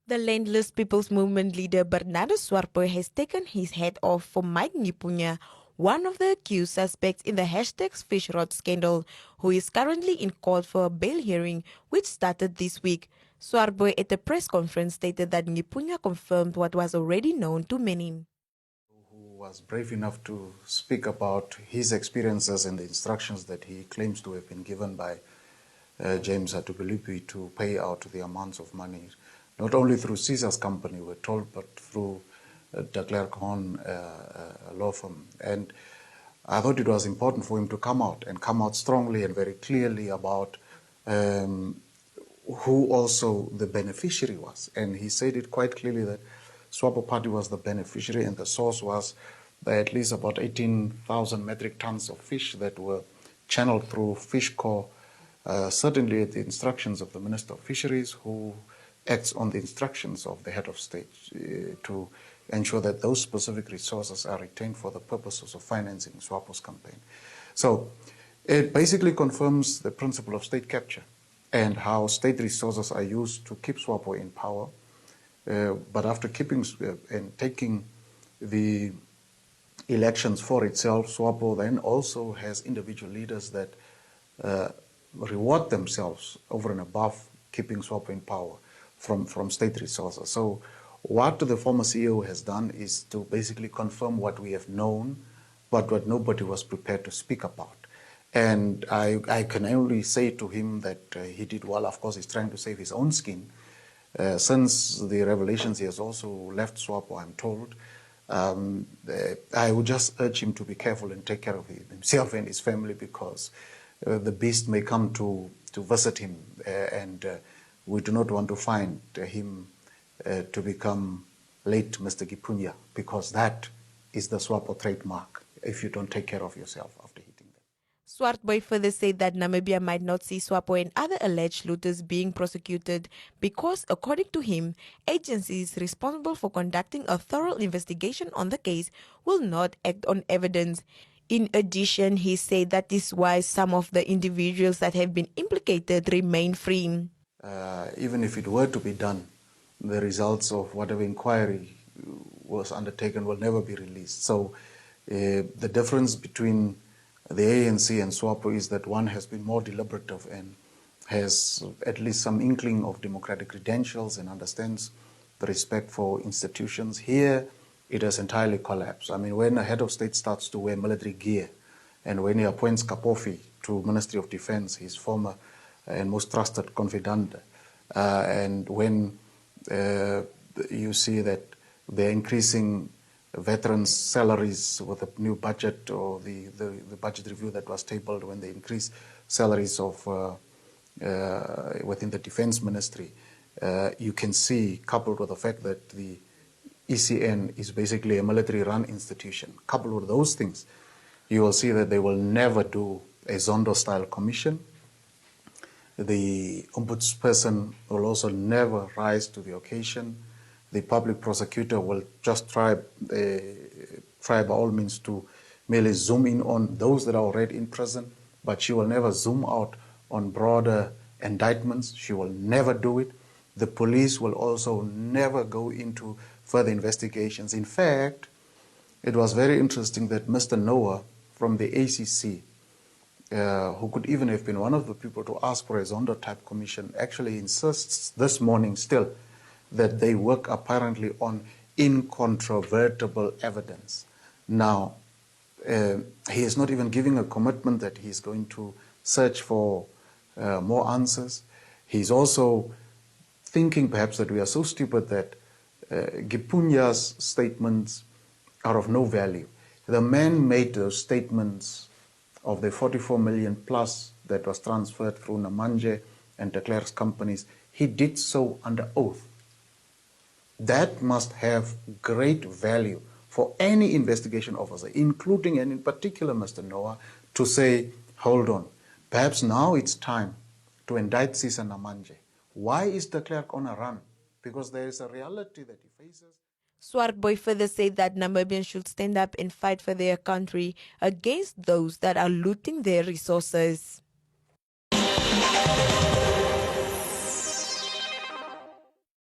The Landless People's Movement leader Bernardus Swartbooi has taken his hat off for Mike Nghipunya, one of the accused suspects in the #Fish Rod scandal, who is currently in court for a bail hearing which started this week. Swartbooi at a press conference stated that Nghipunya confirmed what was already known to many. Who was brave enough to speak about his experiences and the instructions that he claims to have been given by James Atubulupi to pay out the amounts of money, not only through Caesar's company, we're told, but through de Klerk Horn law firm. And I thought it was important for him to come out strongly and very clearly about who also the beneficiary was. And he said it quite clearly that SWAPO party was the beneficiary, and the source was at least about 18,000 metric tons of fish that were channeled through Fish Corps, certainly at the instructions of the Minister of Fisheries, who acts on the instructions of the head of state to ensure that those specific resources are retained for the purposes of financing SWAPO's campaign. So it basically confirms the principle of state capture and how state resources are used to keep SWAPO in power. But after keeping and taking the elections for itself, SWAPO then also has individual leaders that reward themselves over and above keeping SWAPO in power from state resources. So what the former CEO has done is to basically confirm what we have known, but what nobody was prepared to speak about. And I can only say to him that he did well. Of course, he's trying to save his own skin. Since the revelations, he has also left SWAPO, I'm told. I would just urge him to be careful and take care of himself and his family, because the beast may come to visit him, and we do not want to find him to become late Mr. Nghipunya, because that is the SWAPO trademark if you don't take care of yourself after hitting them. Swartbooi further said that Namibia might not see SWAPO and other alleged looters being prosecuted because, according to him, agencies responsible for conducting a thorough investigation on the case will not act on evidence. In addition, he said that is why some of the individuals that have been implicated remain free. Even if it were to be done, the results of whatever inquiry was undertaken will never be released. So the difference between the ANC and SWAPO is that one has been more deliberative and has at least some inkling of democratic credentials and understands the respect for institutions. Here, it has entirely collapsed. I mean, when a head of state starts to wear military gear, and when he appoints Kapofi to Ministry of Defense, his former and most trusted confidant, and when you see that they're increasing veterans' salaries with a new budget, or the budget review that was tabled when they increased salaries of within the defense ministry, you can see, coupled with the fact that the ECN is basically a military-run institution, coupled with those things, you will see that they will never do a Zondo-style commission. The ombudsperson will also never rise to the occasion. The public prosecutor will just try by all means to merely zoom in on those that are already in prison, but she will never zoom out on broader indictments. She will never do it. The police will also never go into further investigations. In fact, it was very interesting that Mr. Noah from the ACC, who could even have been one of the people to ask for a Zondo-type commission, actually insists this morning still that they work apparently on incontrovertible evidence. Now, he is not even giving a commitment that he is going to search for more answers. He's also thinking perhaps that we are so stupid that Nghipunya's statements are of no value. The man made those statements of the 44 million plus that was transferred through Namanje and de Klerk's companies. He did so under oath. That must have great value for any investigation officer, including and in particular Mr. Noah, to say, hold on, perhaps now it's time to indict Caesar Namanje. Why is de Klerk on a run? Because there is a reality that he faces. Swartbooi further said that Namibians should stand up and fight for their country against those that are looting their resources.